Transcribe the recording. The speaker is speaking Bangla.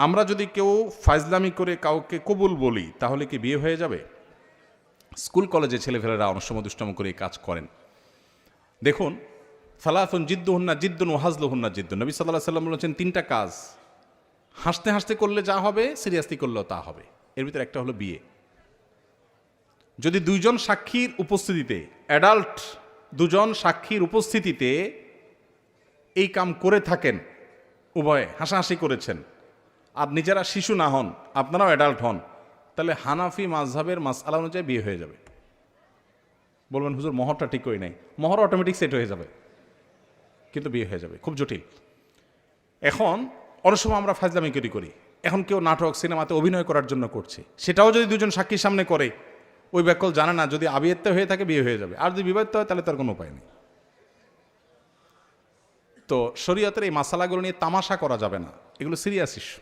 আমরা যদি কেউ ফাজলামি করে কাউকে কবুল বলি তাহলে কি বিয়ে হয়ে যাবে? স্কুল কলেজে ছেলেফেলেরা অনেক সময় দুষ্টম করে এই কাজ করেন। দেখুন, সালাতুন জিদ্দুহুন্না জিদ্দুন ওয়া হাজলুহুন্না জিদ্দুন। নবী সাল্লাল্লাহু আলাইহি ওয়াসাল্লাম বলেছেন তিনটা কাজ হাসতে হাসতে করলে যা হবে সিরিয়াসলি করলেও তা হবে। এর ভিতরে একটা হলো বিয়ে। যদি দুইজন সাক্ষীর উপস্থিতিতে, অ্যাডাল্ট দুজন সাক্ষীর উপস্থিতিতে এই কাম করে থাকেন, উভয়ে হাসাহাসি করেছেন, আর নিজেরা শিশু না হন, আপনারাও অ্যাডাল্ট হন, তাহলে হানাফি মাযহাবের মাসআলা অনুযায়ী বিয়ে হয়ে যাবে। বলবেন হুজুর মোহরটা ঠিক করি নাই। মোহর অটোমেটিক সেট হয়ে যাবে, কিন্তু বিয়ে হয়ে যাবে। খুব জটিল। এখন অনেক সময় আমরা ফাজলামি করি। এখন কেউ নাটক সিনেমাতে অভিনয় করার জন্য করছে, সেটাও যদি দুজন সাক্ষীর সামনে করে, ওই ব্যাকল জানে না, যদি আবিয়াত্ত হয়ে থাকে বিয়ে হয়ে যাবে, আর যদি বিবাহিত হয় তাহলে তার কোনো উপায় নেই। তো শরীয়তের এই মাসালাগুলো নিয়ে তামাশা করা যাবে না, এগুলো সিরিয়াস ইস্যু।